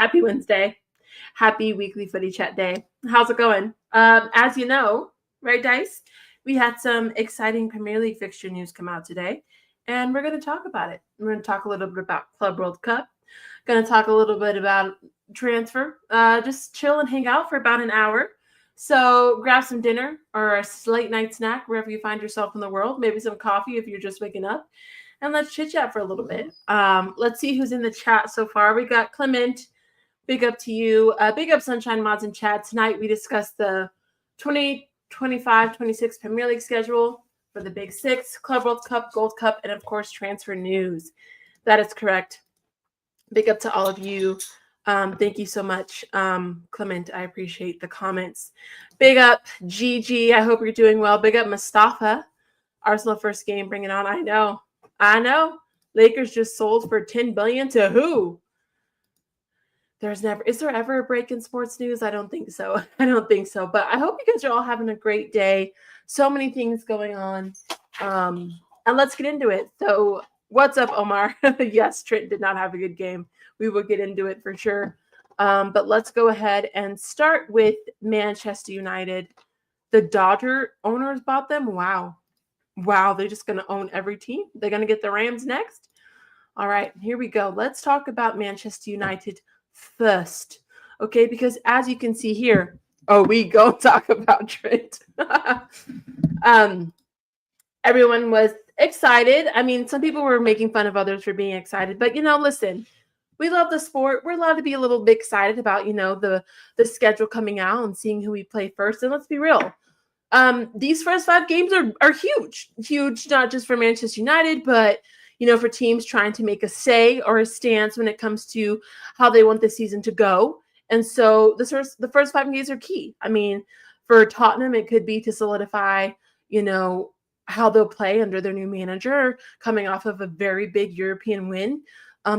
Happy Wednesday. Happy weekly footy chat day. How's it going? As you know, right, Dice? We had some exciting Premier League fixture news come out today, and we're going to talk about it. We're going to talk a little bit about Club World Cup. Going to talk a little bit about transfer. Just chill and hang out for about an hour. So grab some dinner or a late night snack wherever you find yourself in the world. Maybe some coffee if you're just waking up. And let's chit chat for a little bit. Let's see who's in the chat so far. We got Clement. Big up to you. Big up Sunshine Mods in chat. Tonight we discussed the 2025-26 Premier League schedule for the Big Six, Club World Cup, Gold Cup, and of course transfer news. That is correct. Big up to all of you. Thank you so much, Clement. I appreciate the comments. Big up Gigi. I hope you're doing well. Big up Mustafa. Arsenal first game. Bring it on. I know. Lakers just sold for $10 billion to who? Is there ever a break in sports news? I don't think so. But I hope you guys are all having a great day. So many things going on. And let's get into it. So what's up, Omar? Yes, Trent did not have a good game. We will get into it for sure. But let's go ahead and start with Manchester United. The Dodger owners bought them. Wow. They're just going to own every team. They're going to get the Rams next. All right, here we go. Let's talk about Manchester United first, okay? Because as you can see here, we go talk about Trent. Everyone was excited. I mean, some people were making fun of others for being excited, but listen, we love the sport. We're allowed to be a little bit excited about the schedule coming out and seeing who we play first. And let's be real, these first 5 games are huge, not just for Manchester United, but for teams trying to make a say or a stance when it comes to how they want the season to go. And so the first 5 games are key. I mean, for Tottenham, it could be to solidify, how they'll play under their new manager coming off of a very big European win.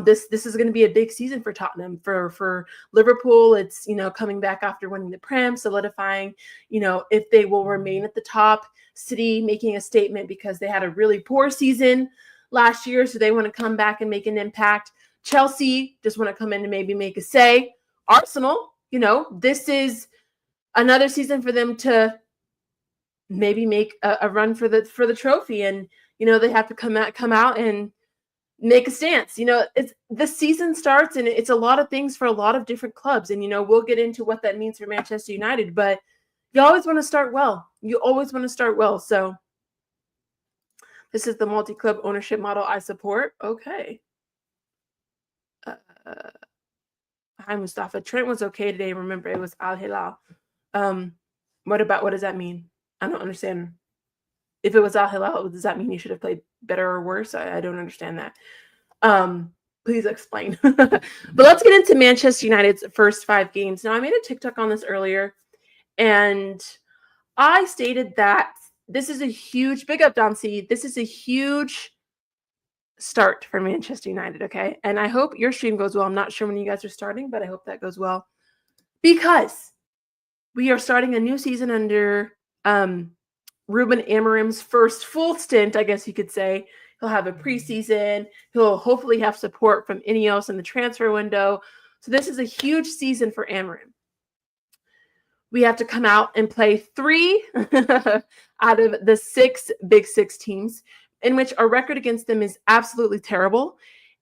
This is going to be a big season for Tottenham. For Liverpool, it's, coming back after winning the Prem, solidifying, if they will remain at the top. City making a statement because they had a really poor season last year, so they want to come back and make an impact. Chelsea just want to come in and maybe make a say. Arsenal, this is another season for them to maybe make a run for the trophy, and they have to come out and make a stance. It's the season starts, and it's a lot of things for a lot of different clubs, and we'll get into what that means for Manchester United. But you always want to start well. So this is the multi-club ownership model I support. Okay. Hi, Mustafa. Trent was okay today. Remember, it was Al Hilal. What does that mean? I don't understand. If it was Al Hilal, does that mean you should have played better or worse? I don't understand that. Please explain. But let's get into Manchester United's first 5 games. Now, I made a TikTok on this earlier, and I stated that this is a huge, big up Don C. This is a huge start for Manchester United, okay? And I hope your stream goes well. I'm not sure when you guys are starting, but I hope that goes well. Because we are starting a new season under Ruben Amorim's first full stint, I guess you could say. He'll have a preseason. He'll hopefully have support from Ineos in the transfer window. So this is a huge season for Amorim. We have to come out and play 3 out of the 6 Big Six teams, in which our record against them is absolutely terrible.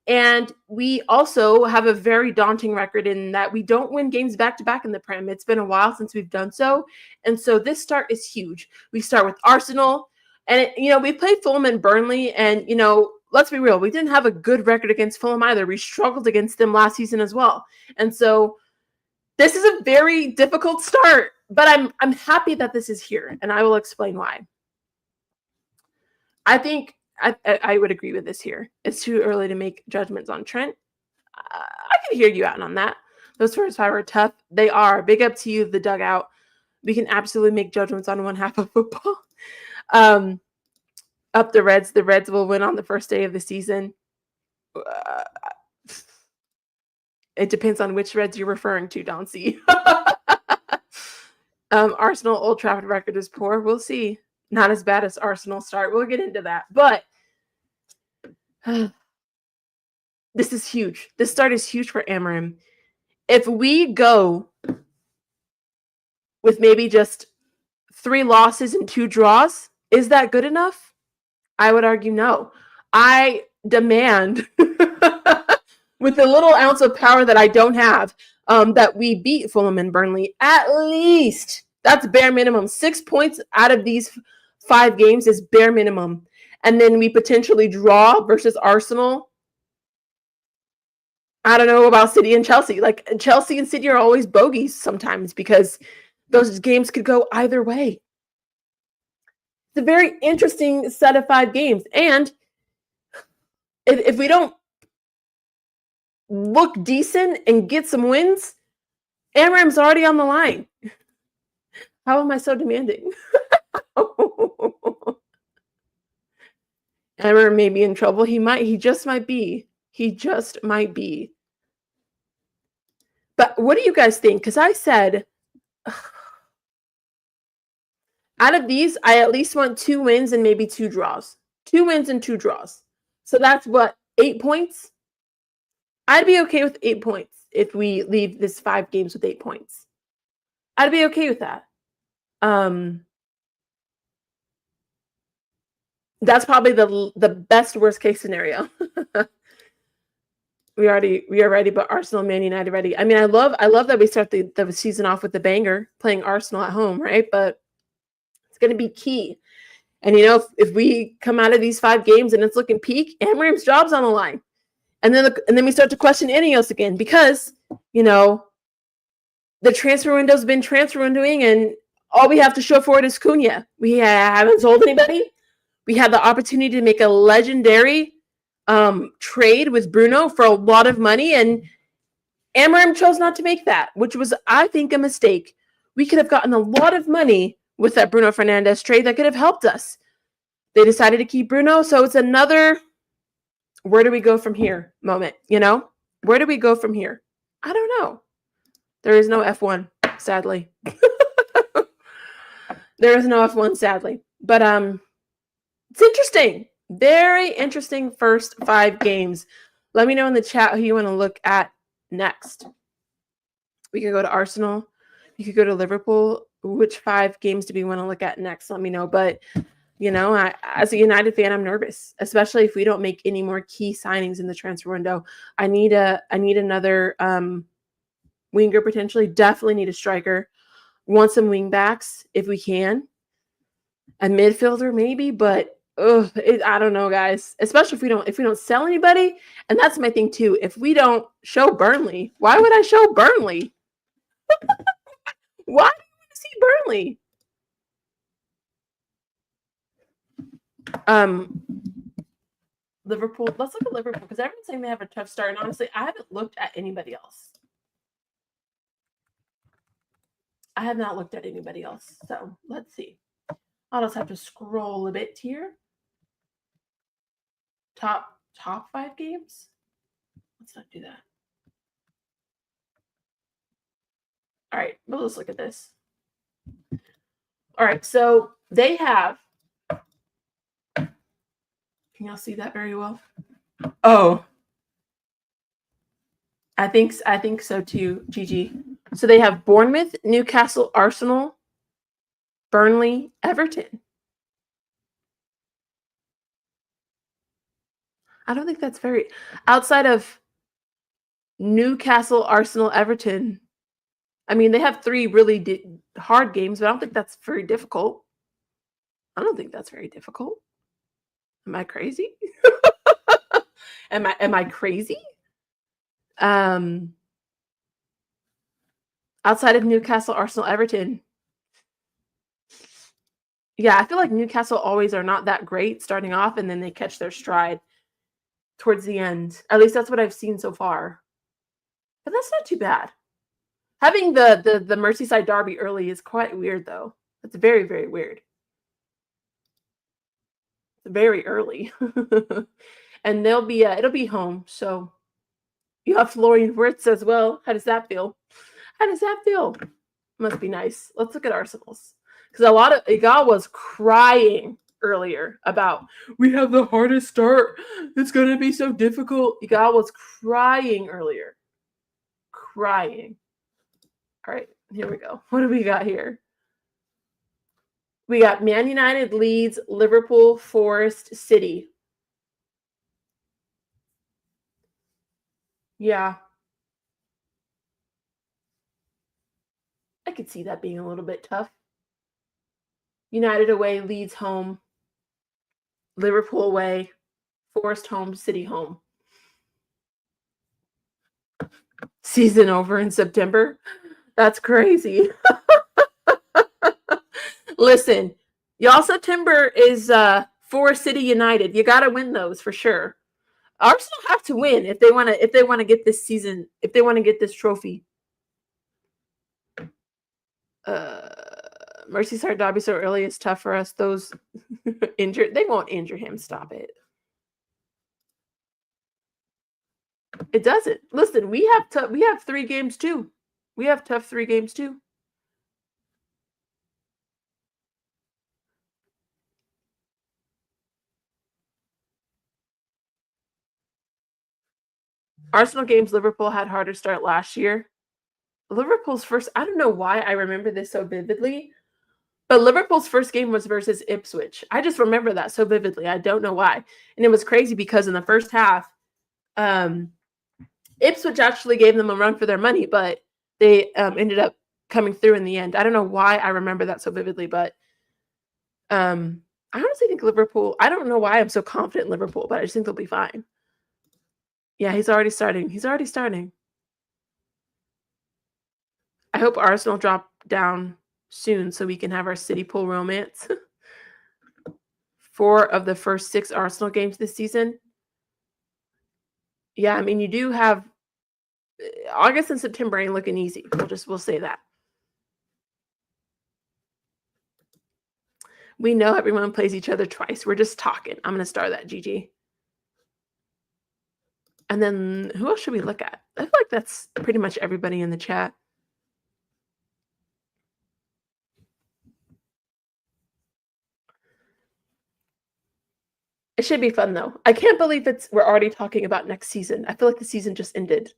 And we also have a very daunting record in that we don't win games back-to-back in the Prem. It's been a while since we've done so. And so this start is huge. We start with Arsenal. And, we played Fulham and Burnley. And, let's be real, we didn't have a good record against Fulham either. We struggled against them last season as well. And so this is a very difficult start, but I'm happy that this is here, and I will explain why. I think I would agree with this here. It's too early to make judgments on Trent. I can hear you out on that. Those first 5 are tough. They are. Big up to you, the dugout. We can absolutely make judgments on one half of football. Up the Reds. The Reds will win on the first day of the season. It depends on which Reds you're referring to, Don C. Arsenal Old Trafford record is poor. We'll see. Not as bad as Arsenal start. We'll get into that. But this is huge. This start is huge for Amorim. if we go with maybe just 3 losses and 2 draws, is that good enough? I would argue no. I demand, with the little ounce of power that I don't have, that we beat Fulham and Burnley at least. That's bare minimum. 6 points out of these 5 games is bare minimum. And then we potentially draw versus Arsenal. I don't know about City and Chelsea. Like, Chelsea and City are always bogeys sometimes because those games could go either way. It's a very interesting set of 5 games. And if we don't look decent and get some wins, Amram's already on the line. How am I so demanding? Amram may be in trouble. He just might be. But what do you guys think? Because I said, out of these, I at least want 2 wins and maybe 2 draws. 2 wins and 2 draws. So that's what, 8 points? I'd be okay with 8 points if we leave this 5 games with 8 points. I'd be okay with that. That's probably the best worst case scenario. We are ready, but Arsenal, Man United ready. I mean, I love that we start the season off with the banger, playing Arsenal at home, right? But it's going to be key. And if we come out of these 5 games and it's looking peak, Amram's job's on the line. And then we start to question Ineos again because, the transfer window's been transfer windowing, and all we have to show for it is Cunha. We haven't sold anybody. We had the opportunity to make a legendary trade with Bruno for a lot of money, and Amram chose not to make that, which was, I think, a mistake. We could have gotten a lot of money with that Bruno Fernandes trade that could have helped us. They decided to keep Bruno, so it's another where do we go from here moment, Where do we go from here? I don't know. There is no F1, sadly. There is no F1, sadly. But it's interesting. Very interesting first 5 games. Let me know in the chat who you want to look at next. We could go to Arsenal. You could go to Liverpool. Which 5 games do we want to look at next? Let me know. But, as a United fan, I'm nervous, especially if we don't make any more key signings in the transfer window. I need another winger potentially. Definitely need a striker. Want some wing backs if we can. A midfielder maybe, but I don't know, guys. Especially if we don't sell anybody, and that's my thing too. If we don't show Burnley, why would I show Burnley? Why do you want to see Burnley? Liverpool. Let's look at Liverpool because everyone's saying they have a tough start, and honestly, I haven't looked at anybody else. I have not looked at anybody else, so let's see. I'll just have to scroll a bit here. Top 5 games? Let's not do that. All right, well, let's look at this. All right, so they have. Can y'all see that very well? Oh. I think so too, Gigi. So they have Bournemouth, Newcastle, Arsenal, Burnley, Everton. I don't think that's very outside of Newcastle, Arsenal, Everton. I mean, they have 3 really hard games, but I don't think that's very difficult. I don't think that's very difficult. Am I crazy? Am I crazy? Outside of Newcastle, Arsenal, Everton. Yeah, I feel like Newcastle always are not that great starting off, and then they catch their stride towards the end. At least that's what I've seen so far. But that's not too bad. Having the Merseyside derby early is quite weird, though. It's very, very weird. It's very early. And it'll be home, so you have Florian Wirtz as well. How does that feel? Must be nice. Let's look at Arsenal's. Because Igal was crying earlier about, we have the hardest start. It's going to be so difficult. Igal was crying earlier. crying. All right, here we go. What do we got here? We got Man United, Leeds, Liverpool, Forest, City. Yeah. I could see that being a little bit tough. United away, Leeds home, Liverpool away, Forest home, City home. Season over in September? That's crazy. Listen, y'all, September is for City United. You got to win those for sure. Arsenal have to win if they want to get this season, if they want to get this trophy. Merseyside derby so early is tough for us. Those injured, they won't injure him. Stop it. It doesn't. Listen, we have 3 games too. We have tough 3 games too. Arsenal games, Liverpool had harder start last year. Liverpool's first, I don't know why I remember this so vividly, but Liverpool's first game was versus Ipswich. I just remember that so vividly. I don't know why. And it was crazy because in the first half, Ipswich actually gave them a run for their money, but they ended up coming through in the end. I don't know why I remember that so vividly, but I honestly think Liverpool, I don't know why I'm so confident in Liverpool, but I just think they'll be fine. Yeah, he's already starting. He's already starting. I hope Arsenal drop down soon so we can have our City pool romance. 4 of the first 6 Arsenal games this season. Yeah, I mean, you do have August and September ain't looking easy. We'll say that. We know everyone plays each other twice. We're just talking. I'm going to star that, GG. And then who else should we look at? I feel like that's pretty much everybody in the chat. It should be fun though. I can't believe we're already talking about next season. I feel like the season just ended.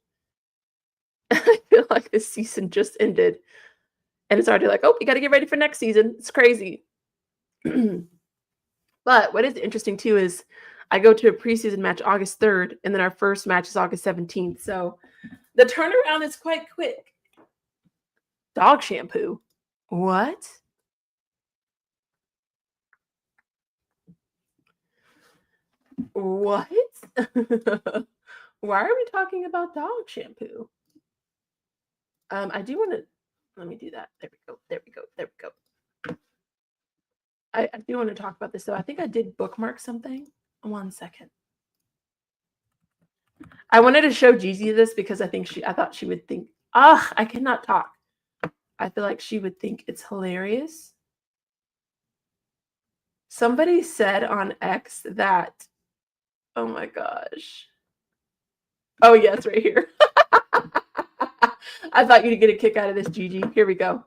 I feel like this season just ended. And it's already like, oh, you got to get ready for next season. It's crazy. But what is interesting too is I go to a preseason match August 3rd, and then our first match is August 17th. So the turnaround is quite quick. Dog shampoo. What? What? Why are we talking about dog shampoo? I do want to, let me do that. There we go. There we go. There we go. I do want to talk about this though. I think I did bookmark something. 1 second. I wanted to show Gigi this because I thought she would think, I cannot talk. I feel like she would think it's hilarious. Somebody said on X that, oh my gosh. Oh yeah, it's right here. I thought you'd get a kick out of this, Gigi. Here we go.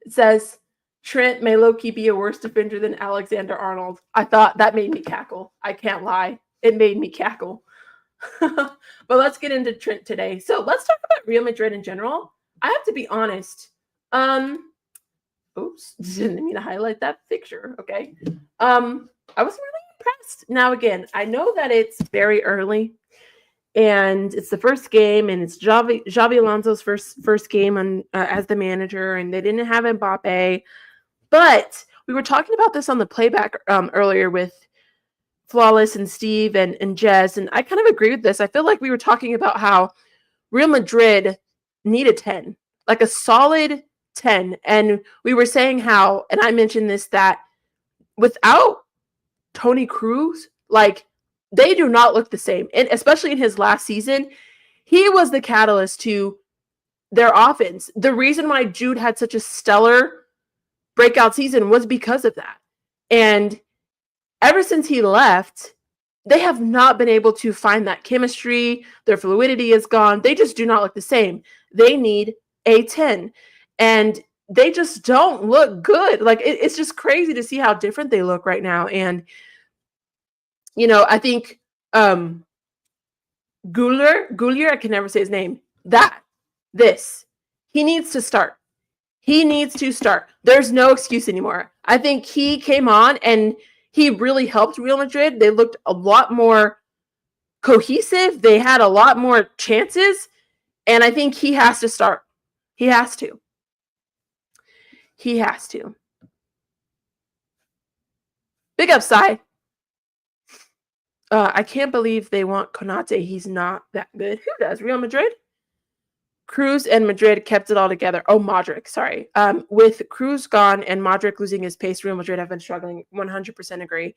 It says, Trent may low-key be a worse defender than Alexander-Arnold. I thought that made me cackle. I can't lie. It made me cackle. But let's get into Trent today. So let's talk about Real Madrid in general. I have to be honest. Oops, didn't mean to highlight that picture. Okay. I was really impressed. Now, again, I know that it's very early. And it's the first game, and it's Xabi Alonso's first game as the manager, and they didn't have Mbappe. But we were talking about this on the playback earlier with Flawless and Steve and Jez, and I kind of agree with this. I feel like we were talking about how Real Madrid need a 10, like a solid 10. And we were saying how, and I mentioned this, that without Toni Kroos, like, they do not look the same. And especially in his last season, he was the catalyst to their offense. The reason why Jude had such a stellar breakout season was because of that. And ever since he left, they have not been able to find that chemistry. Their fluidity is gone. They just do not look the same. They need a 10. And they just don't look good. Like, it's just crazy to see how different they look right now. And, you know, I think Goulier, I can never say his name. He needs to start. He needs to start. There's no excuse anymore. I think he came on and he really helped Real Madrid. They looked a lot more cohesive. They had a lot more chances. And I think he has to start. He has to. He has to. Big upside. I can't believe they want Konate. He's not that good. Who does? Real Madrid? Cruz and Madrid kept it all together. Oh, Modric, sorry. With Cruz gone and Modric losing his pace, Real Madrid have been struggling. 100% agree.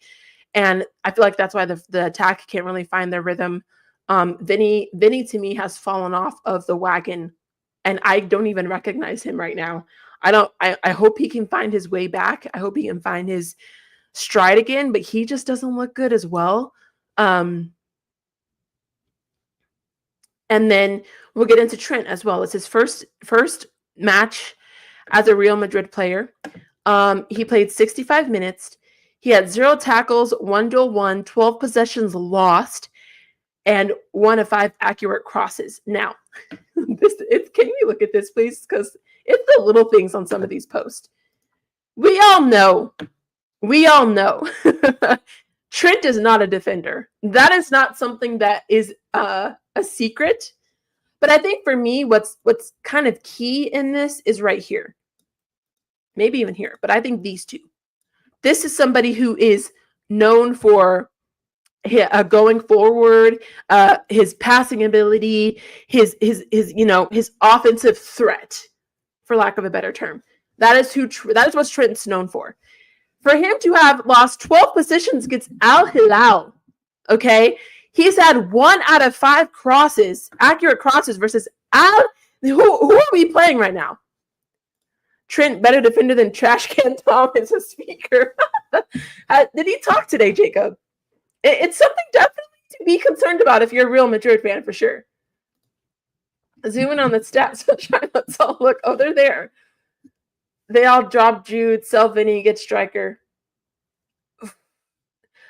And I feel like that's why the attack can't really find their rhythm. Vinny to me has fallen off of the wagon, and I don't even recognize him right now. I hope he can find his way back. I hope he can find his stride again, but he just doesn't look good as well. And then we'll get into Trent as well. It's his first match as a Real Madrid player. He played 65 minutes. He had 0 tackles, 1 duel won, 12 possessions lost, and 1 of 5 accurate crosses. Now, can you look at this, please? Because it's the little things on some of these posts. We all know. Trent is not a defender. That is not something that is a secret. But I think for me, what's kind of key in this is right here. Maybe even here, but I think these two. This is somebody who is known for going forward, his passing ability, his offensive threat, for lack of a better term. That is what Trent's known for. For him to have lost 12 positions against Al Hilal, okay, he's had 1 out of 5 accurate crosses versus who are we playing right now? Trent, better defender than Trash Can Tom is a speaker. Did he talk today, Jacob? It's something definitely to be concerned about if you're a Real Madrid fan, for sure. Zooming on the stats. Let's all look. Oh, they're there. They all dropped Jude, sell Vinny, get striker.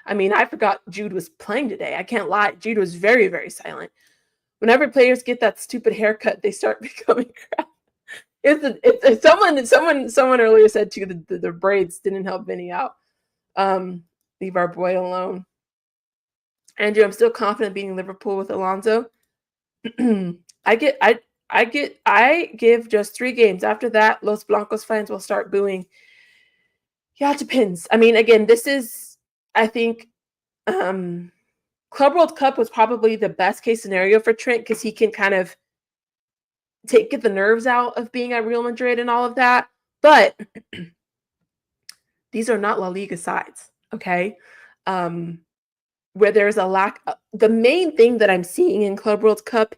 I mean, I forgot Jude was playing today. I can't lie. Jude was very, very silent. Whenever players get that stupid haircut, they start becoming crap. Someone earlier said too the braids didn't help Vinny out. Leave our boy alone. Andrew, I'm still confident beating Liverpool with Alonso. I give just 3 games. After that, Los Blancos fans will start booing. Yeah, it depends. I mean, again, this is, I think, Club World Cup was probably the best case scenario for Trent because he can kind of get the nerves out of being at Real Madrid and all of that. But these are not La Liga sides, okay? Where there's a lack. The main thing that I'm seeing in Club World Cup,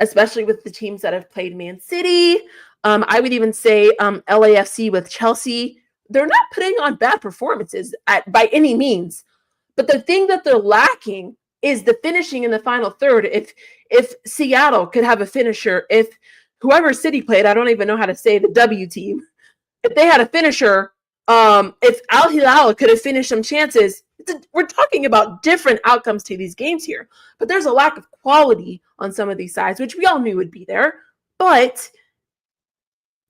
especially with the teams that have played Man City, I would even say LAFC with Chelsea, they're not putting on bad performances by any means. But the thing that they're lacking is the finishing in the final third. If Seattle could have a finisher, if whoever City played, I don't even know how to say the W team, if they had a finisher, if Al Hilal could have finished some chances, we're talking about different outcomes to these games here. But there's a lack of quality on some of these sides, which we all knew would be there. But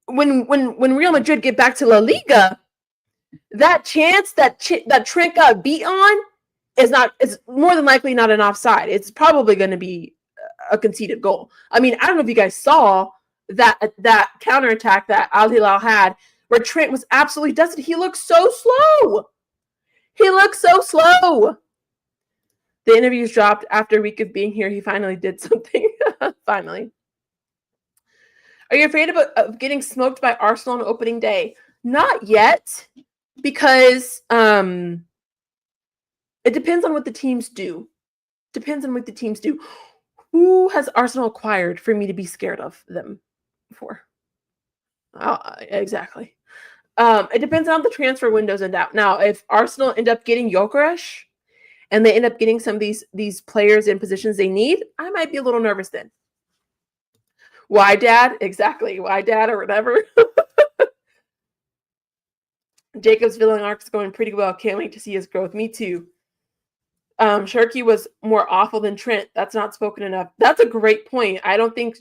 when Real Madrid get back to La Liga, that chance that Trent got beat on is more than likely not an offside. It's probably going to be a conceded goal. I mean, I don't know if you guys saw that counterattack that Al Hilal had, where Trent was absolutely dusted. He looked so slow. The interviews dropped after a week of being here. He finally did something. Finally. Are you afraid of getting smoked by Arsenal on opening day? Not yet, because it depends on what the teams do. Who has Arsenal acquired for me to be scared of them for? Exactly. It depends on the transfer windows end out. Now, if Arsenal end up getting Gyökeres and they end up getting some of these players in positions they need, I might be a little nervous then. Why, Dad? Exactly. Why, Dad, or whatever. Jacob's villain arc is going pretty well. Can't wait to see his growth. Me too. Sharkey was more awful than Trent. That's not spoken enough. That's a great point. I don't think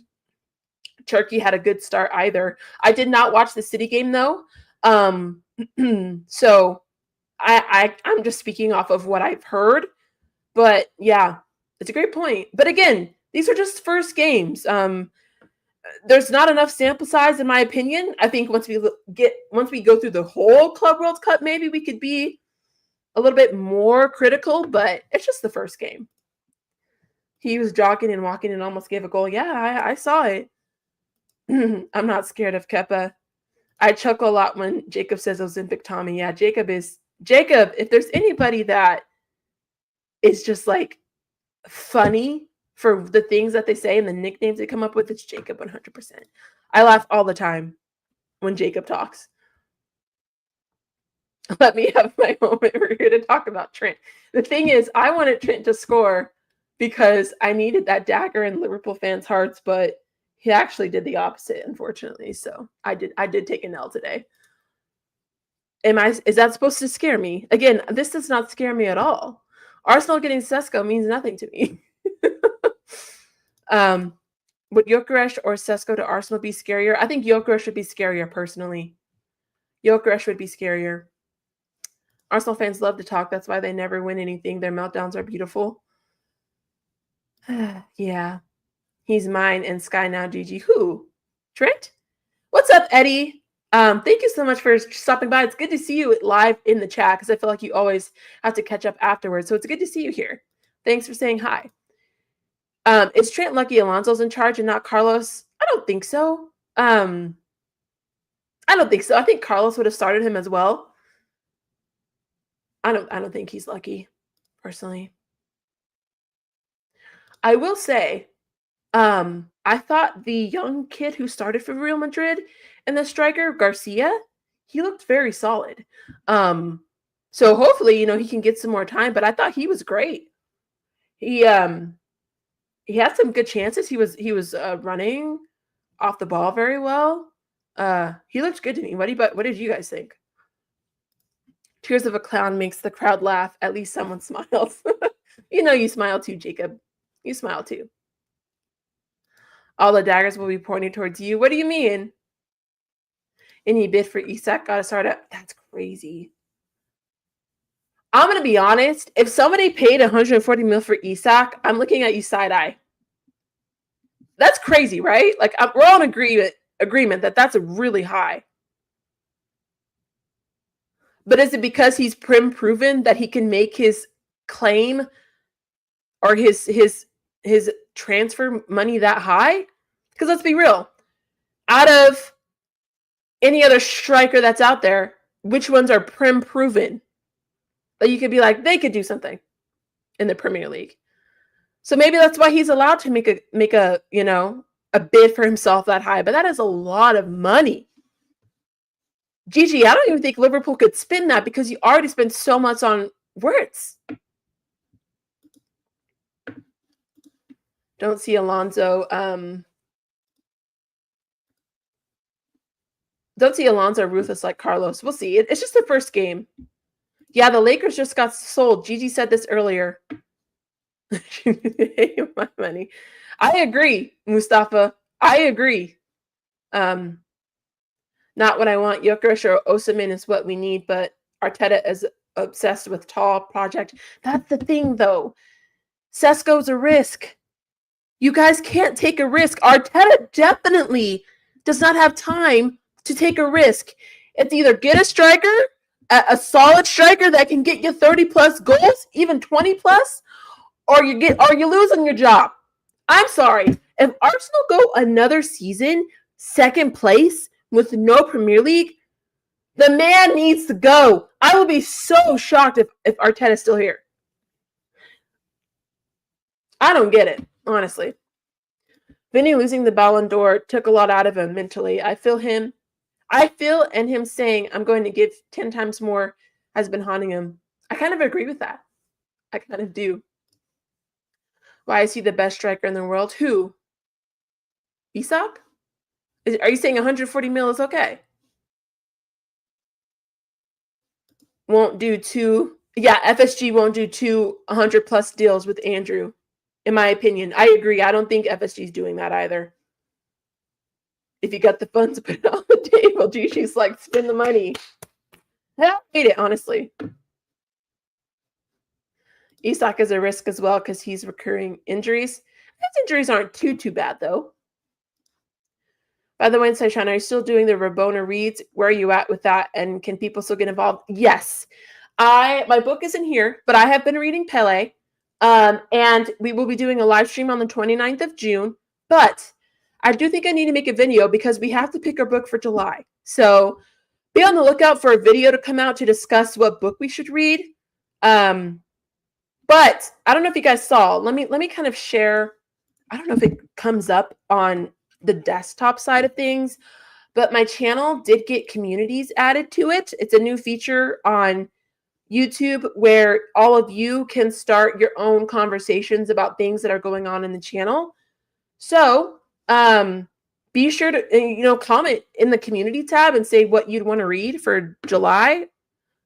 Turkey had a good start either. I did not watch the City game though. So I'm just speaking off of what I've heard. But yeah, it's a great point. But again, these are just first games. There's not enough sample size, in my opinion. I think once we go through the whole Club World Cup, maybe we could be a little bit more critical. But it's just the first game. He was jogging and walking and almost gave a goal. Yeah, I saw it. I'm not scared of Kepa. I chuckle a lot when Jacob says Ozempic Tommy. Yeah, Jacob. If there's anybody that is just like funny for the things that they say and the nicknames they come up with, it's Jacob 100%. I laugh all the time when Jacob talks. Let me have my moment. We're here to talk about Trent. The thing is, I wanted Trent to score because I needed that dagger in Liverpool fans' hearts, but he actually did the opposite, unfortunately. So I did take an L today. Is that supposed to scare me? Again, this does not scare me at all. Arsenal getting Sesko means nothing to me. Would Gyökeres or Sesko to Arsenal be scarier? I think Gyökeres should be scarier, personally. Gyökeres would be scarier. Arsenal fans love to talk. That's why they never win anything. Their meltdowns are beautiful. Yeah. He's mine and Sky now, GG. Who? Trent? What's up, Eddie? Thank you so much for stopping by. It's good to see you live in the chat because I feel like you always have to catch up afterwards. So it's good to see you here. Thanks for saying hi. Is Trent lucky Alonso's in charge and not Carlos? I don't think so. I don't think so. I think Carlos would have started him as well. I don't think he's lucky, personally. I will say, I thought the young kid who started for Real Madrid and the striker Garcia, he looked very solid. So hopefully, he can get some more time. But I thought he was great. He had some good chances. He was running off the ball very well. He looked good to me. What did you guys think? Tears of a clown makes the crowd laugh. At least someone smiles. You smile too, Jacob. You smile too. All the daggers will be pointing towards you. What do you mean? Any bid for Isak got to start up? That's crazy. I'm going to be honest. If somebody paid 140 mil for Isak, I'm looking at you side eye. That's crazy, right? Like, we're all in agreement that that's really high. But is it because he's proven that he can make his claim or his transfer money that high? Because let's be real. Out of any other striker that's out there, which ones are proven that you could be like, they could do something in the Premier League? So maybe that's why he's allowed to make a bid for himself that high. But that is a lot of money. Gigi, I don't even think Liverpool could spend that because you already spent so much on Wirtz. Don't see Alonso. Don't see Alonso ruthless like Carlos. We'll see. It's just the first game. Yeah, the Lakers just got sold. Gigi said this earlier. My money. I agree, Mustafa. I agree. Not what I want. Gyökeres or Osimhen is what we need, but Arteta is obsessed with tall project. That's the thing, though. Sesko's a risk. You guys can't take a risk. Arteta definitely does not have time to take a risk. It's either get a striker, a solid striker that can get you 30+ goals, even 20+, or you lose on your job. I'm sorry. If Arsenal go another season second place with no Premier League, the man needs to go. I would be so shocked if Arteta's still here. I don't get it, honestly. Vinny losing the Ballon d'Or took a lot out of him mentally. I feel and him saying, I'm going to give 10 times more has been haunting him. I kind of agree with that. I kind of do. Why is he the best striker in the world? Who? Isak? Are you saying 140 mil is okay? Won't do 2 Yeah, FSG won't do 200+ deals with Andrew, in my opinion. I agree. I don't think FSG is doing that either. If you got the funds, put it on the table. She's like, spend the money. I hate it, honestly. Isak is a risk as well because he's recurring injuries. His injuries aren't too bad, though. By the way, Sunshine, are you still doing the Rabona reads? Where are you at with that? And can people still get involved? Yes. My book isn't here, but I have been reading Pele. And we will be doing a live stream on the 29th of June. But I do think I need to make a video because we have to pick our book for July. So be on the lookout for a video to come out to discuss what book we should read. But I don't know if you guys saw. Let me kind of share. I don't know if it comes up on the desktop side of things, but my channel did get communities added to it. It's a new feature on YouTube where all of you can start your own conversations about things that are going on in the channel. So be sure to comment in the community tab and say what you'd want to read for July.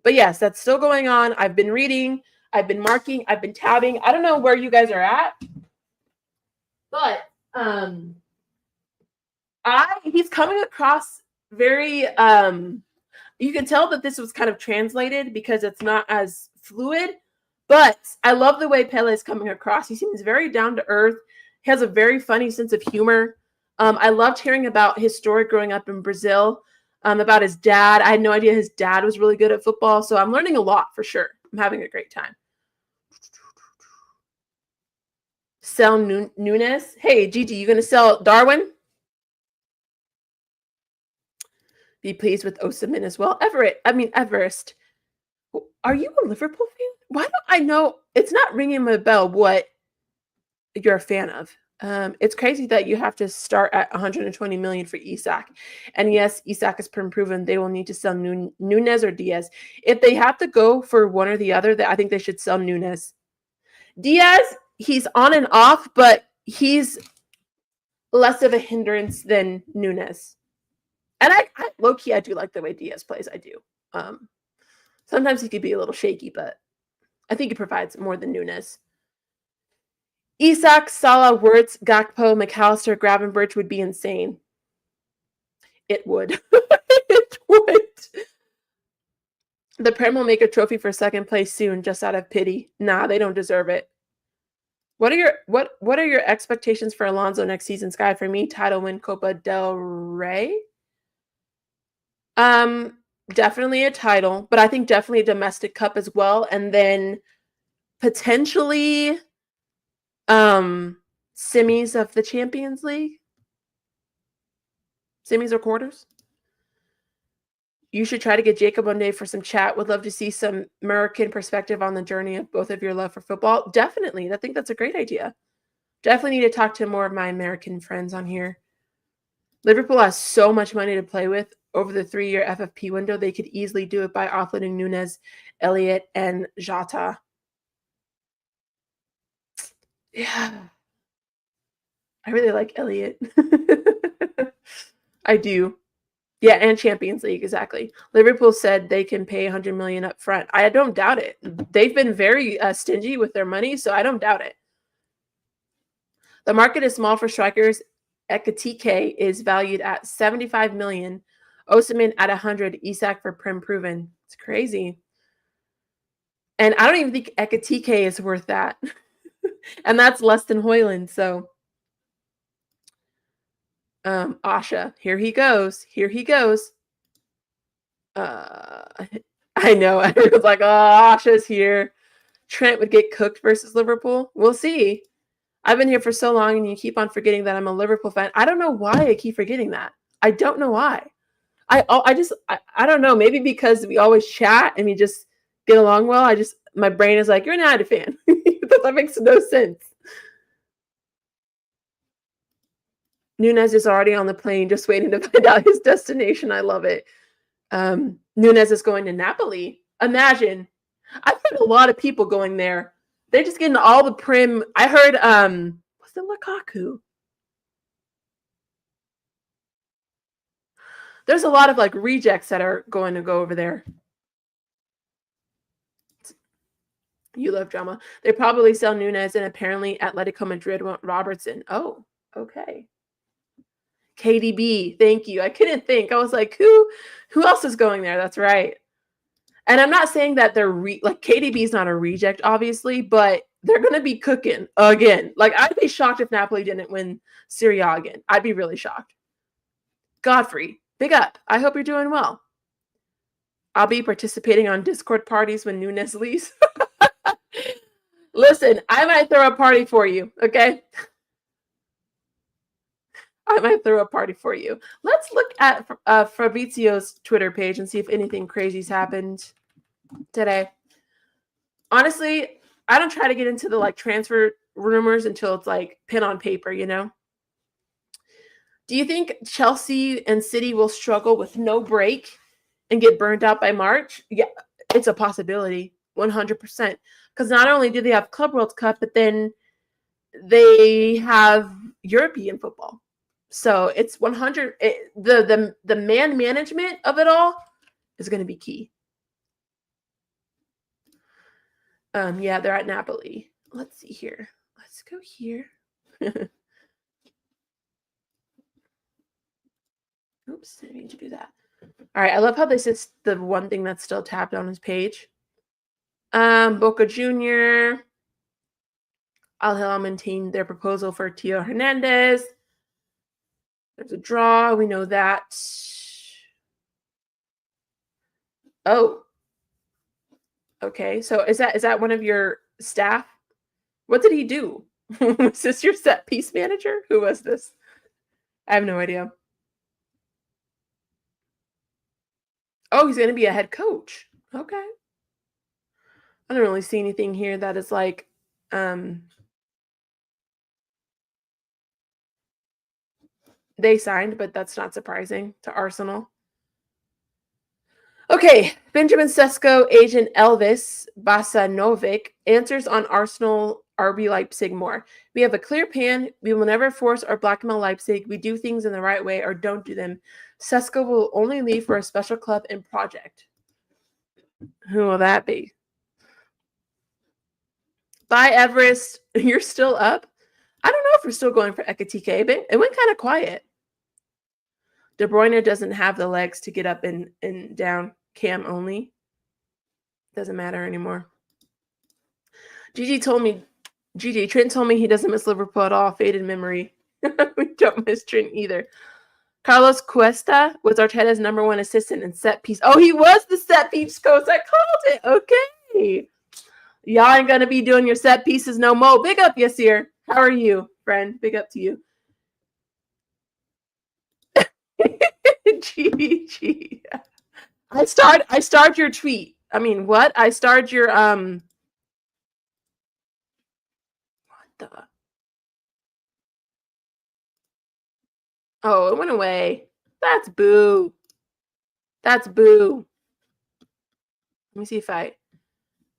But yes, that's still going on. I've been reading, I've been marking, I've been tabbing. I don't know where you guys are at, but he's coming across very you can tell that this was kind of translated because it's not as fluid, but I love the way Pele is coming across. He seems very down to earth. He has a very funny sense of humor. I loved hearing about his story growing up in Brazil, about his dad. I had no idea his dad was really good at football, so I'm learning a lot for sure. I'm having a great time. Sell Nunes. Hey, Gigi, you going to sell Darwin? Be pleased with Osimhen as well. Everest. Are you a Liverpool fan? Why don't I know? It's not ringing my bell what you're a fan of. It's crazy that you have to start at 120 million for Isak. And yes, Isak has been proven they will need to sell Nunes or Diaz. If they have to go for one or the other, I think they should sell Nunes. Diaz, he's on and off, but he's less of a hindrance than Nunes. And I low-key, I do like the way Diaz plays. I do. Sometimes he could be a little shaky, but I think he provides more than Nunes. Isak, Salah, Wirtz, Gakpo, McAllister, Gravenberch would be insane. It would. It would. The Prem will make a trophy for second place soon, just out of pity. Nah, they don't deserve it. What are your expectations for Alonso next season, Sky? For me, title win, Copa del Rey. Definitely a title, but I think definitely a domestic cup as well, and then potentially semis of the Champions League. Semis or quarters. You should try to get Jacob one day for some chat. Would love to see some American perspective on the journey of both of your love for football. Definitely. I think that's a great idea. Definitely need to talk to more of my American friends on here. Liverpool has so much money to play with over the 3-year FFP window. They could easily do it by offloading Nunes, Elliott, and Jota. Yeah. I really like Elliott. I do. Yeah, and Champions League, exactly. Liverpool said they can pay 100 million up front. I don't doubt it. They've been very stingy with their money, so I don't doubt it. The market is small for strikers. Ekatike is valued at 75 million. Osimhen at 100. Isak for Prem proven. It's crazy. And I don't even think Ekatike is worth that. And that's less than Højlund, so Asha, here he goes. Here he goes. I know. Everyone's like, oh, Asha's here. Trent would get cooked versus Liverpool. We'll see. I've been here for so long, and you keep on forgetting that I'm a Liverpool fan. I don't know why I keep forgetting that. I don't know why. I don't know. Maybe because we always chat and we just get along well. My brain is like, you're an United fan. That makes no sense. Nunes is already on the plane, just waiting to find out his destination. I love it. Nunes is going to Napoli. Imagine. I've heard a lot of people going there. They're just getting all the prim. I heard, what's the Lukaku? There's a lot of like rejects that are going to go over there. You love drama. They probably sell Nunez, and apparently Atletico Madrid want Robertson. Oh, okay. KDB, thank you. I couldn't think. I was like, who else is going there? That's right. And I'm not saying that they're like KDB is not a reject, obviously, but they're going to be cooking again. Like, I'd be shocked if Napoli didn't win Serie A again. I'd be really shocked. Godfrey, big up. I hope you're doing well. I'll be participating on Discord parties when Nunez leaves. Listen, I might throw a party for you, okay? I might throw a party for you. Let's look at Fabrizio's Twitter page and see if anything crazy's happened today. Honestly, I don't try to get into the like transfer rumors until it's like pen on paper, you know? Do you think Chelsea and City will struggle with no break and get burned out by March? Yeah, it's a possibility, 100%. Because not only do they have Club World Cup, but then they have European football. So it's 100. The man management of it all is going to be key. Yeah, they're at Napoli. Let's see here. Let's go here. Oops, I need to do that. All right, I love how this is the one thing that's still tapped on his page. Boca Junior. Al Hilal maintained their proposal for Tio Hernandez. There's a draw. We know that. Oh. Okay, so is that one of your staff? What did he do? Was this your set piece manager? Who was this? I have no idea. Oh, he's going to be a head coach. Okay. I don't really see anything here that is like, they signed, but that's not surprising to Arsenal. Okay, Benjamin Sesko agent Elvis Basanovic answers on Arsenal RB Leipzig more. We have a clear plan. We will never force or blackmail Leipzig. We do things in the right way or don't do them. Sesko will only leave for a special club and project. Who will that be? Bye, Everest. You're still up? I don't know if we're still going for Ekatike, but it went kind of quiet. De Bruyne doesn't have the legs to get up and down. Cam only. Doesn't matter anymore. Trent told me he doesn't miss Liverpool at all. Faded memory. We don't miss Trent either. Carlos Cuesta was Arteta's #1 assistant in set piece. Oh, he was the set piece coach. I called it. Okay. Y'all ain't going to be doing your set pieces no more. Big up, Yasir. How are you, friend? Big up to you. GG. I start your tweet. I mean, what? I start your what the? Oh, it went away. That's boo. That's boo. Let me see if I.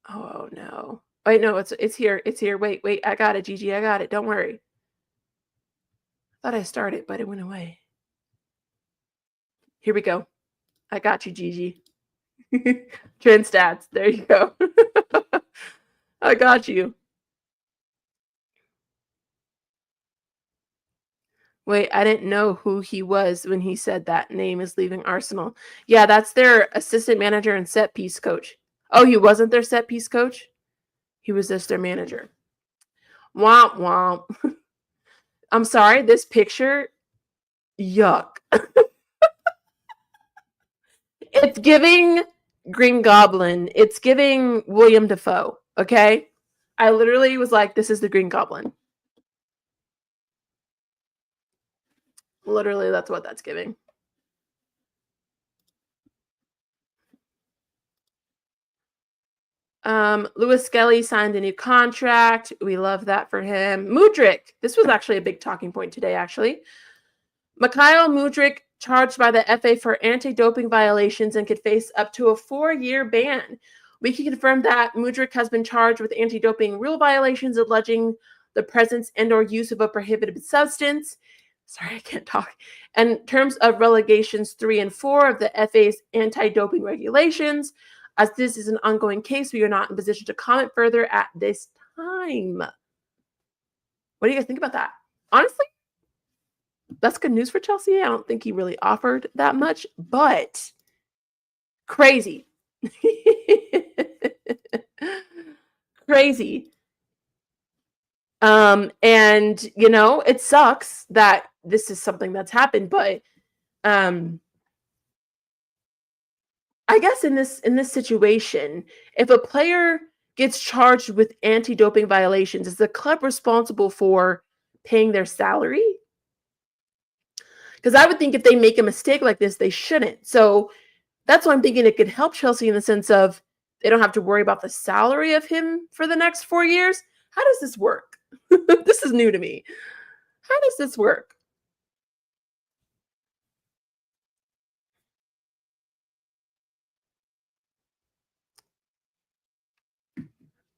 Oh no. Wait, no, it's here. It's here. Wait. I got it, GG. I got it. Don't worry. I thought I started, but it went away. Here we go. I got you, Gigi. Trend stats. There you go. I got you. Wait, I didn't know who he was when he said that name is leaving Arsenal. Yeah, that's their assistant manager and set piece coach. Oh, he wasn't their set piece coach? He was just their manager. Womp womp. I'm sorry, this picture, yuck. It's giving Green Goblin. It's giving William Dafoe, okay? I literally was like, this is the Green Goblin. Literally, that's what that's giving. Lewis Skelly signed a new contract. We love that for him. Mudryk. This was actually a big talking point today, actually. Mikhail Mudryk charged by the FA for anti-doping violations and could face up to a 4-year ban. We can confirm that Mudryk has been charged with anti-doping rule violations alleging the presence and or use of a prohibited substance. Sorry, I can't talk. In terms of relegations 3 and 4 of the FA's anti-doping regulations, As this is an ongoing case, we are not in position to comment further at this time. What do you guys think about that? Honestly, that's good news for Chelsea. I don't think he really offered that much, but crazy. Crazy. And you know, it sucks that this is something that's happened, but I guess in this situation, if a player gets charged with anti-doping violations, is the club responsible for paying their salary? Because I would think if they make a mistake like this, they shouldn't. So that's why I'm thinking it could help Chelsea in the sense of they don't have to worry about the salary of him for the next 4 years. How does this work? This is new to me. How does this work?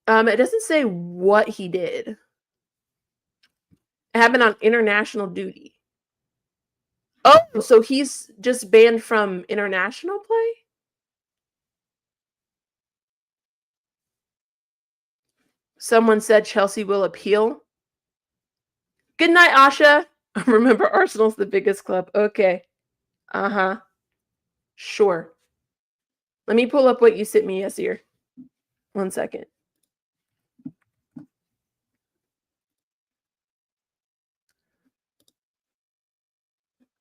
It doesn't say what he did. It happened on international duty. Oh, so he's just banned from international play? Someone said Chelsea will appeal. Good night, Asha. Remember, Arsenal's the biggest club. Okay. Uh-huh. Sure. Let me pull up what you sent me, Yasir. 1 second.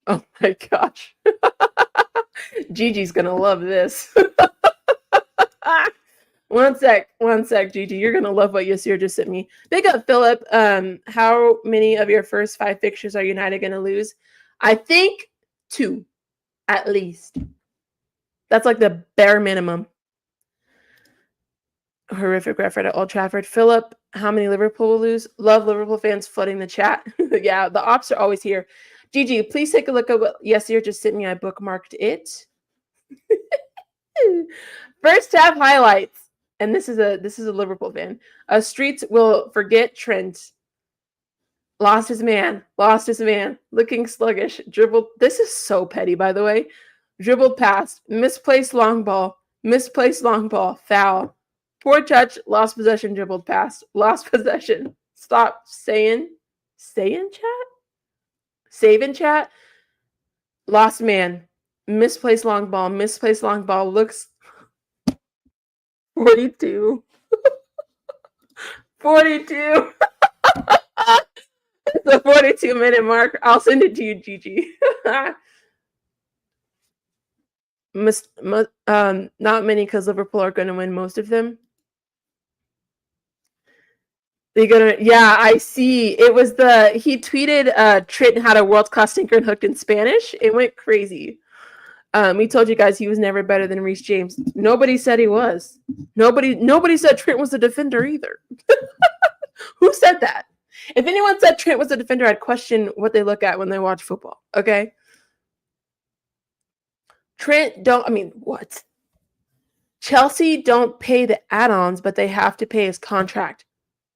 Oh my gosh. Gigi's gonna love this. 1 sec, Gigi. You're gonna love what Yasir just sent me. Big up, Philip. How many of your first 5 fixtures are United gonna lose? I think 2, at least. That's like the bare minimum. Horrific record at Old Trafford. Philip, how many Liverpool will lose? Love Liverpool fans flooding the chat. Yeah, the ops are always here. Gigi, please take a look at what Yasir just sent me. I bookmarked it. First half highlights. And this is a Liverpool fan. Streets will forget Trent. Lost his man. Looking sluggish. Dribbled. This is so petty, by the way. Dribbled past. Misplaced long ball. Foul. Poor touch. Lost possession. Dribbled past. Lost possession. Stop saying. Stay in chat? Save in chat? Lost man. Misplaced long ball. Looks 42. 42. The 42-minute mark. I'll send it to you, Gigi. Not many, because Liverpool are going to win most of them. Yeah, I see. It was he tweeted Trent had a world-class sinker and hooked in Spanish. It went crazy. We told you guys he was never better than Reece James. Nobody said he was. Nobody said Trent was a defender either. Who said that? If anyone said Trent was a defender, I'd question what they look at when they watch football. Okay? What? Chelsea don't pay the add-ons, but they have to pay his contract.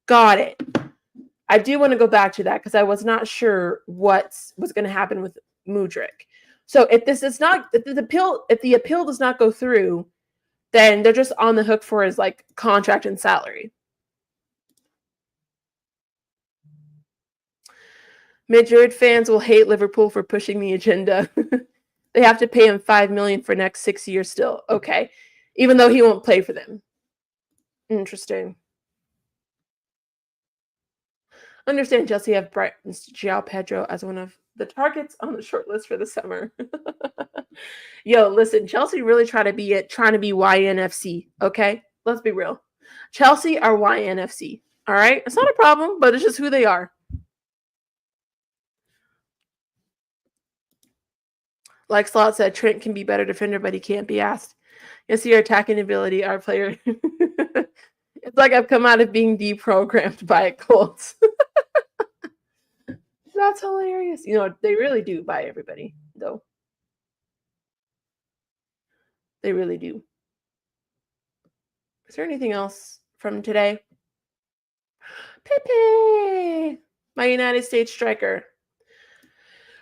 Got it. I do want to go back to that because I was not sure what was going to happen with Mudryk. So if the appeal does not go through, then they're just on the hook for his contract and salary. Madrid fans will hate Liverpool for pushing the agenda. They have to pay him $5 million for next 6 years still. Okay. Even though he won't play for them. Interesting. Understand Chelsea have Brighton's João Pedro as one of the targets on the short list for the summer. Yo, listen, Chelsea really trying to be YNFC, okay? Let's be real. Chelsea are YNFC, all right? It's not a problem, but it's just who they are. Like Slot said, Trent can be better defender, but he can't be asked. Yes, your attacking ability, our player. It's like I've come out of being deprogrammed by a cult. That's hilarious. You know, they really do buy everybody, though. They really do. Is there anything else from today? Pepe, my United States striker.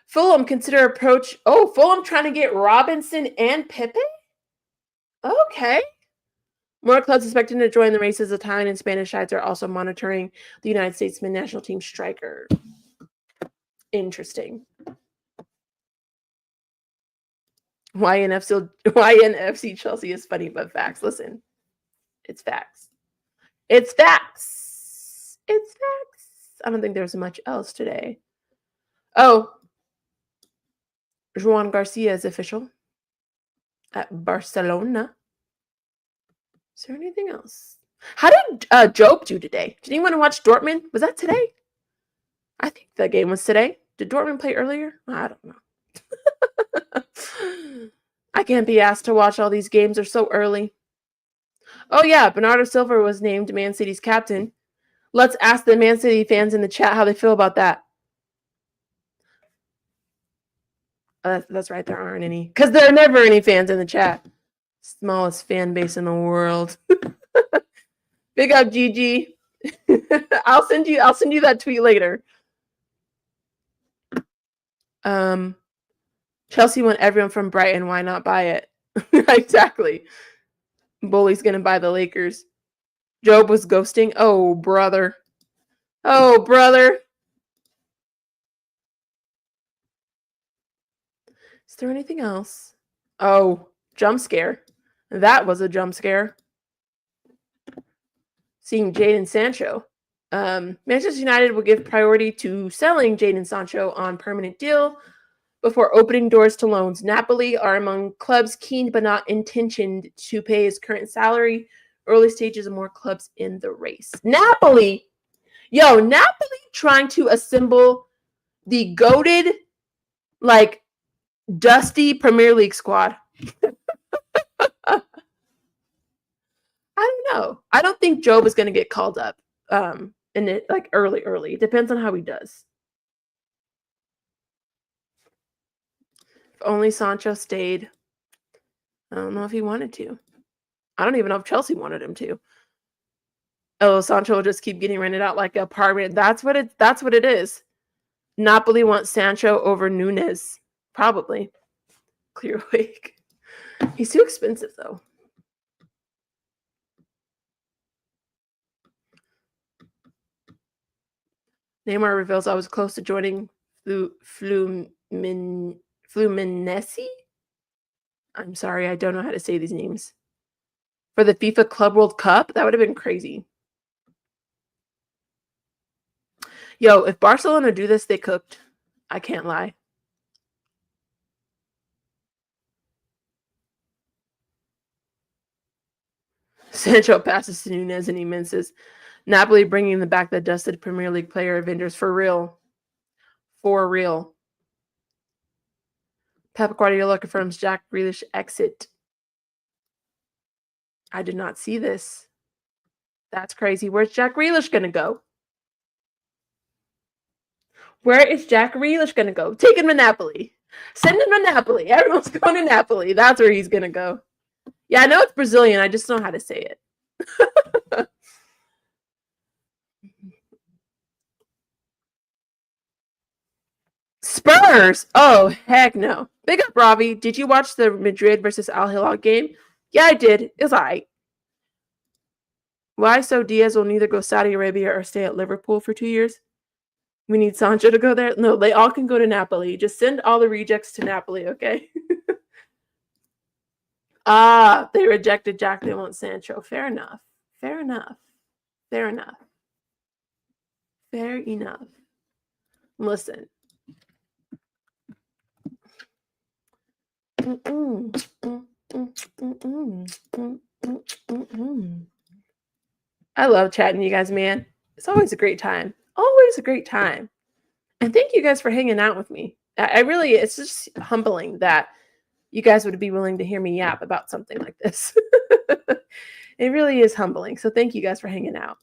Fulham consider approach. Oh, Fulham trying to get Robinson and Pepe? Okay. More clubs expected to join the races. Italian and Spanish sides are also monitoring the United States men's national team striker. Interesting. YNFC Chelsea is funny, but facts. Listen, it's facts. It's facts. It's facts. I don't think there's much else today. Oh, Juan Garcia is official at Barcelona. Is there anything else? How did Job do today? Did anyone watch Dortmund? Was that today? I think the game was today. Did Dortmund play earlier? I don't know. I can't be asked to watch all these games. They're so early. Oh, yeah. Bernardo Silva was named Man City's captain. Let's ask the Man City fans in the chat how they feel about that. That's right. There aren't any. Because there are never any fans in the chat. Smallest fan base in the world. Big up, Gigi. I'll send you that tweet later. Chelsea want everyone from Brighton. Why not buy it? Exactly. Bully's gonna buy the Lakers. Job was ghosting. Oh, brother. Oh, brother. Is there anything else? Oh, jump scare. That was a jump scare. Seeing Jadon Sancho. Manchester United will give priority to selling Jadon Sancho on permanent deal before opening doors to loans. Napoli are among clubs keen but not intentioned to pay his current salary. Early stages of more clubs in the race. Napoli trying to assemble the goated, like, dusty Premier League squad. I don't know. I don't think Job is going to get called up in it, like, early. It depends on how he does. If only Sancho stayed. I don't know if he wanted to. I don't even know if Chelsea wanted him to. Oh, Sancho will just keep getting rented out like a permanent. That's what it is. Napoli wants Sancho over Nunes. Probably. Clear wake. He's too expensive, though. Neymar reveals I was close to joining Fluminense. I'm sorry, I don't know how to say these names. For the FIFA Club World Cup? That would have been crazy. Yo, if Barcelona do this, they cooked. I can't lie. Sancho passes to Nunes and he misses. Napoli bringing back the dusted Premier League player Avengers for real. For real. Pep Guardiola confirms Jack Grealish exit. I did not see this. That's crazy. Where's Jack Grealish going to go? Where is Jack Grealish going to go? Take him to Napoli. Send him to Napoli. Everyone's going to Napoli. That's where he's going to go. Yeah, I know it's Brazilian. I just don't know how to say it. Spurs. Oh, heck no. Big up, Robbie. Did you watch the Madrid versus Al Hilal game? Yeah, I did. It was all right. Why? So Diaz will neither go Saudi Arabia or stay at Liverpool for 2 years? We need Sancho to go there? No, they all can go to Napoli. Just send all the rejects to Napoli, okay? They rejected Jack. They want Sancho. Fair enough. Fair enough. Fair enough. Fair enough. Listen. I love chatting you guys, man. It's always a great time. Always a great time. And thank you guys for hanging out with me. It's just humbling that you guys would be willing to hear me yap about something like this. It really is humbling. So thank you guys for hanging out.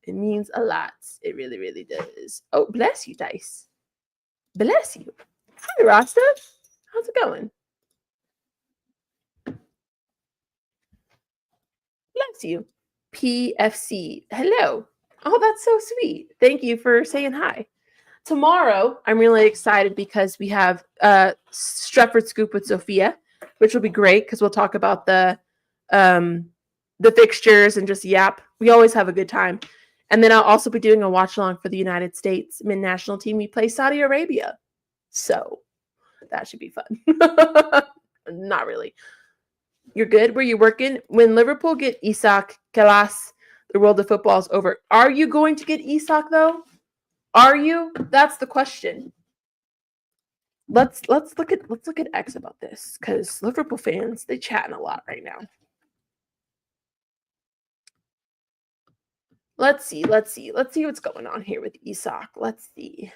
It means a lot. It really, really does. Oh, bless you, Dice. Bless you. Hi, Rasta. How's it going? Bless you. PFC. Hello. Oh, that's so sweet. Thank you for saying hi. Tomorrow, I'm really excited because we have Stretford Scoop with Sophia, which will be great because we'll talk about the the fixtures and just yap. We always have a good time. And then I'll also be doing a watch along for the United States men's national team. We play Saudi Arabia. So that should be fun. Not really. You're good? Were you working? When Liverpool get Isak, Kalas, the world of football is over. Are you going to get Isak though? Are you? That's the question. Let's look at X about this, because Liverpool fans, they chatting a lot right now. Let's see what's going on here with Isak. Let's see.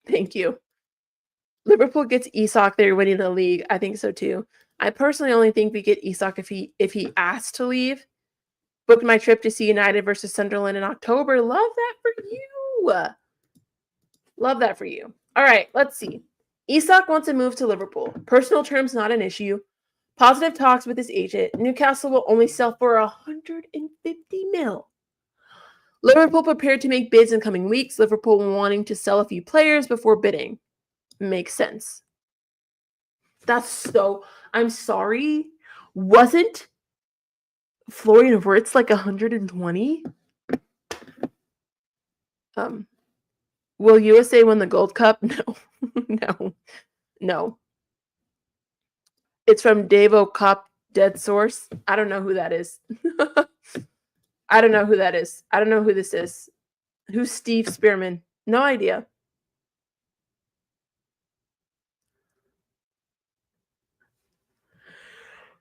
Thank you. Liverpool gets Isak, they're winning the league. I think so too. I personally only think we get Isak if he asked to leave. Booked my trip to see United versus Sunderland in October. Love that for you. Love that for you. All right, let's see. Isak wants to move to Liverpool. Personal terms not an issue. Positive talks with his agent. Newcastle will only sell for 150 mil. Liverpool prepared to make bids in coming weeks. Liverpool wanting to sell a few players before bidding. Makes sense. That's so... I'm sorry. Wasn't Florian Wirtz like 120? Will USA win the Gold Cup? No. No. It's from Davo Cop Dead Source. I don't know who that is. I don't know who that is. I don't know who this is. Who's Steve Spearman? No idea.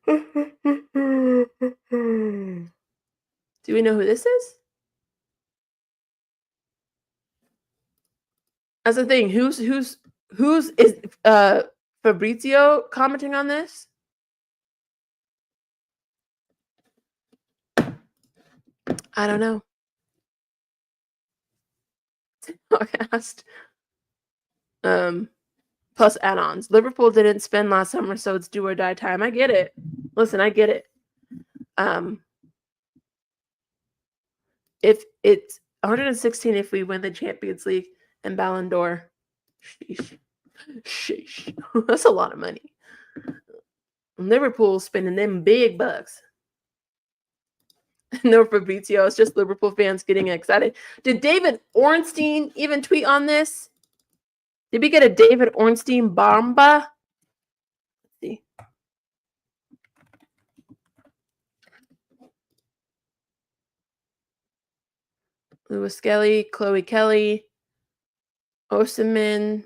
Do we know who this is? That's the thing. Who's is Fabrizio commenting on this? I don't know. Podcast. Plus add-ons. Liverpool didn't spend last summer, so it's do or die time. I get it. Listen, I get it. If it's 116 if we win the Champions League and Ballon d'Or. Sheesh. That's a lot of money. Liverpool spending them big bucks. No, Fabrizio. It's just Liverpool fans getting excited. Did David Ornstein even tweet on this? Did we get a David Ornstein bomba? Let's see. Lewis Kelly, Chloe Kelly, Osimhen.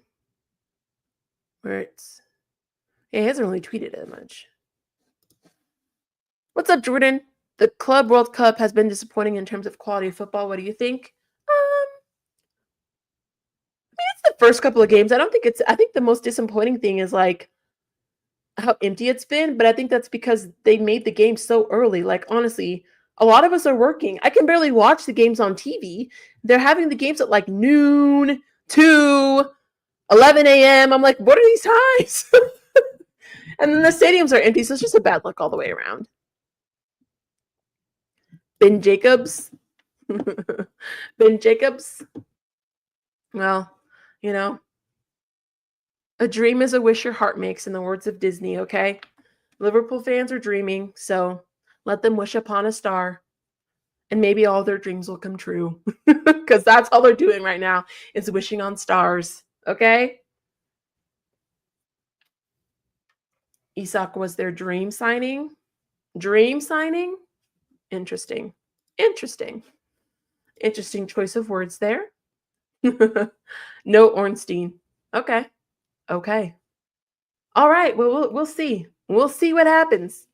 Where it's... Yeah, he hasn't really tweeted that much. What's up, Jordan? The Club World Cup has been disappointing in terms of quality of football. What do you think? I mean, it's the first couple of games. I think the most disappointing thing is like how empty it's been, but I think that's because they made the game so early. Like, honestly, a lot of us are working. I can barely watch the games on TV. They're having the games at like noon, 2, 11 a.m. I'm like, what are these times? And then the stadiums are empty, so it's just a bad luck all the way around. Ben Jacobs. Ben Jacobs. Well, you know, a dream is a wish your heart makes, in the words of Disney, okay? Liverpool fans are dreaming, so let them wish upon a star, and maybe all their dreams will come true. Because that's all they're doing right now, is wishing on stars, okay? Isak was their dream signing. Dream signing? Interesting. Interesting choice of words there. No Ornstein. Okay. All right. Well, we'll see. We'll see what happens.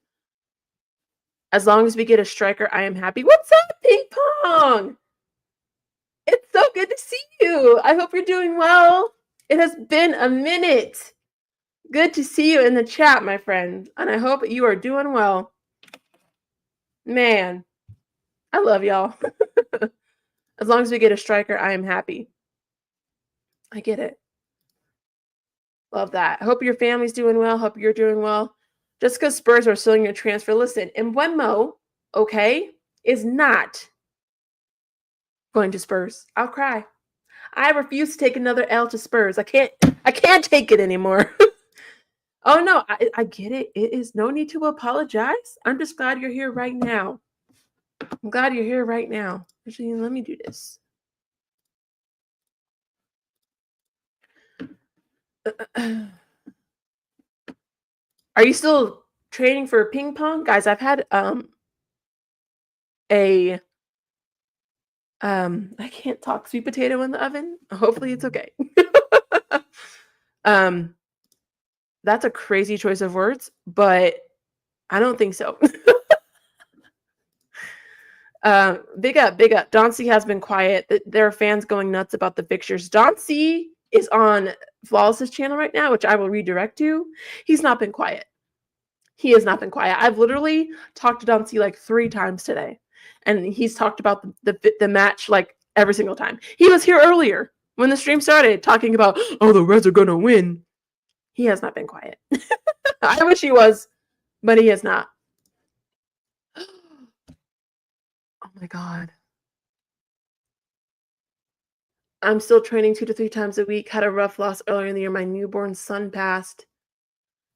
As long as we get a striker, I am happy. What's up, Ping Pong? It's so good to see you. I hope you're doing well. It has been a minute. Good to see you in the chat, my friend. And I hope you are doing well. Man, I love y'all. As long as we get a striker, I am happy. I get it. Love that. I hope your family's doing well. Hope you're doing well. Just because Spurs are selling your transfer, listen, Mbeumo, okay, is not going to Spurs. I'll cry. I refuse to take another L to Spurs. I can't take it anymore. Oh, no, I get it. It is no need to apologize. I'm just glad you're here right now. I'm glad you're here right now. Actually, let me do this. Are you still training for ping pong? Guys, I've had a I can't talk, sweet potato in the oven. Hopefully it's okay. um that's a crazy choice of words, but I don't think so. Big up, big up. Don C has been quiet. There are fans going nuts about the Fiixtures. Don C is on Flawless's channel right now, which I will redirect to. He's not been quiet. He has not been quiet. I've literally talked to Don C like 3 times today, and he's talked about the match like every single time. He was here earlier when the stream started talking about, oh, the Reds are gonna win. He has not been quiet. I wish he was, but he has not. Oh my God. I'm still training 2 to 3 times a week. Had a rough loss earlier in the year. My newborn son passed.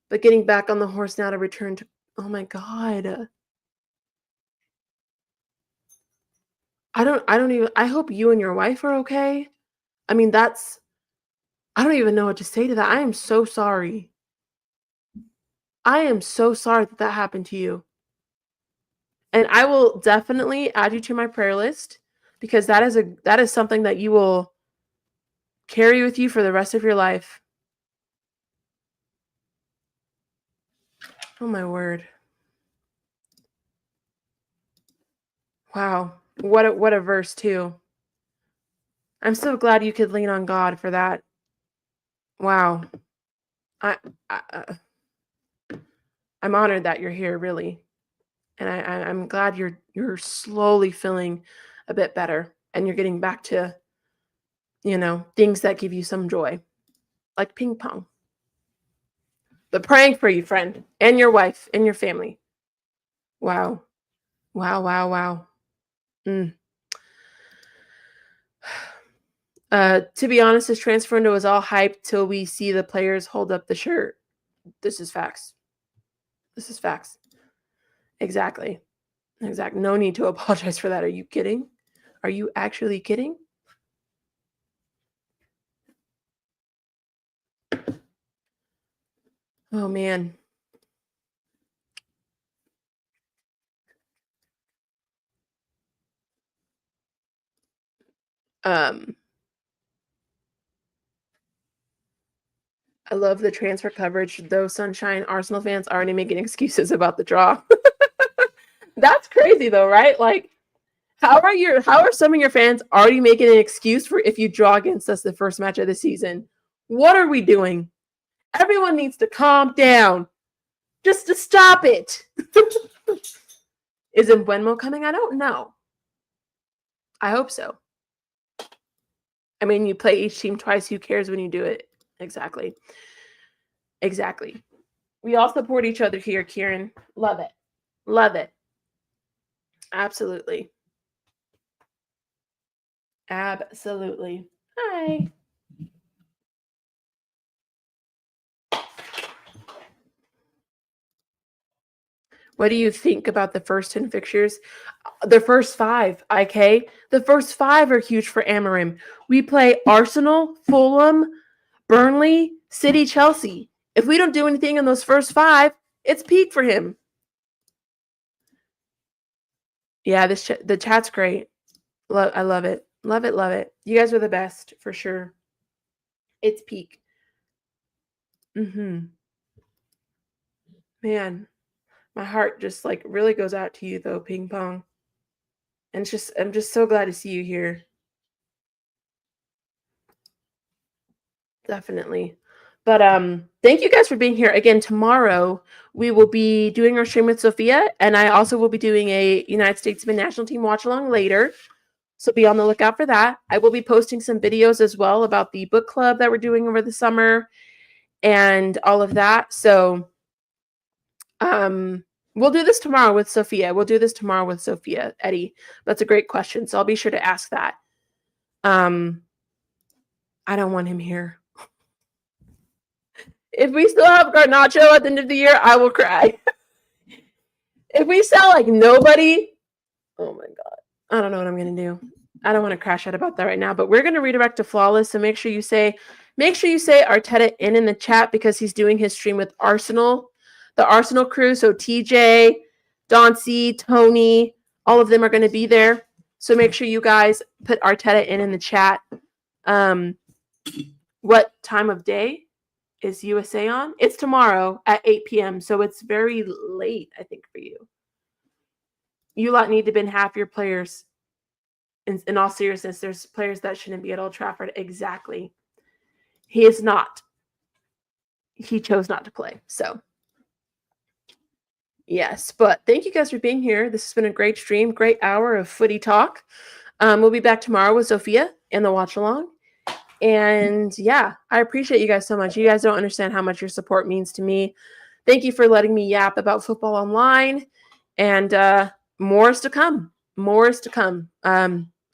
But getting back on the horse now to return to, oh my God. I don't even, I hope you and your wife are okay. I mean, I don't even know what to say to that. I am so sorry. I am so sorry that happened to you. And I will definitely add you to my prayer list, because that is something that you will carry with you for the rest of your life. Oh my word. Wow. What a verse too. I'm so glad you could lean on God for that. Wow. I'm honored that you're here, really. And I'm glad you're slowly feeling a bit better, and you're getting back to, things that give you some joy, like ping pong. But praying for you, friend, and your wife, and your family. Wow. Wow, wow, wow. To be honest, this transfer window is all hype till we see the players hold up the shirt. This is facts. This is facts. Exactly. No need to apologize for that. Are you kidding? Are you actually kidding? Oh, man. I love the transfer coverage, though. Sunshine Arsenal fans already making excuses about the draw. That's crazy, though, right? Like, how are some of your fans already making an excuse for if you draw against us the first match of the season? What are we doing? Everyone needs to calm down. Just to stop it. Is Mbuemo coming? I don't know. I hope so. I mean, you play each team twice. Who cares when you do it? Exactly. We all support each other here, Kieran. Love it. Love it. Absolutely. Absolutely. Hi. What do you think about the first 10 fixtures? The first 5, IK. The first 5 are huge for Amorim. We play Arsenal, Fulham, Burnley, City, Chelsea. If we don't do anything in those first 5, it's peak for him. Yeah, the chat's great. I love it. Love it, love it. You guys are the best, for sure. It's peak. Man, my heart just like really goes out to you though, ping pong. And I'm just so glad to see you here. Definitely. But thank you guys for being here. Again, tomorrow we will be doing our stream with Sophia, and I also will be doing a United States Women's National Team watch along later. So be on the lookout for that. I will be posting some videos as well about the book club that we're doing over the summer and all of that. So we'll do this tomorrow with Sophia. Eddie. That's a great question. So I'll be sure to ask that. I don't want him here. If we still have Garnacho at the end of the year, I will cry. If we sell like nobody, oh my God. I don't know what I'm going to do. I don't want to crash out about that right now, but we're going to redirect to Flawless. So make sure you say Arteta in the chat because he's doing his stream with Arsenal, the Arsenal crew. So TJ, Dauncey, Tony, all of them are going to be there. So make sure you guys put Arteta in the chat. What time of day is USA on? It's tomorrow at 8 p.m. So it's very late, I think, for you. You lot need to bin half your players. In all seriousness, there's players that shouldn't be at Old Trafford. Exactly. He is not. He chose not to play. So, yes. But thank you guys for being here. This has been a great stream, great hour of footy talk. We'll be back tomorrow with Sophia and the watch along. And yeah, I appreciate you guys so much. You guys don't understand how much your support means to me. Thank you for letting me yap about football online. And more is to come. More is to come.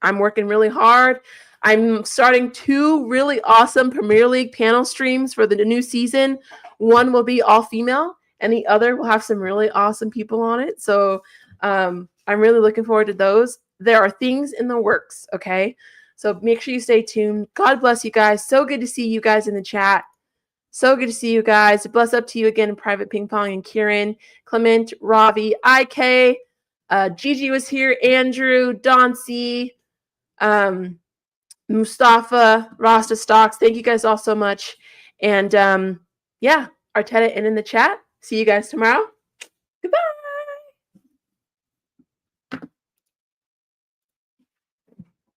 I'm working really hard. I'm starting 2 really awesome Premier League panel streams for the new season. One will be all female, and the other will have some really awesome people on it. So I'm really looking forward to those. There are things in the works, okay? So make sure you stay tuned. God bless you guys. So good to see you guys in the chat. So good to see you guys. Bless up to you again, Private Ping Pong and Kieran, Clement, Ravi, IK, Gigi was here, Andrew, Dauncey, Mustafa, Rasta Stocks. Thank you guys all so much. And yeah, Arteta in the chat. See you guys tomorrow.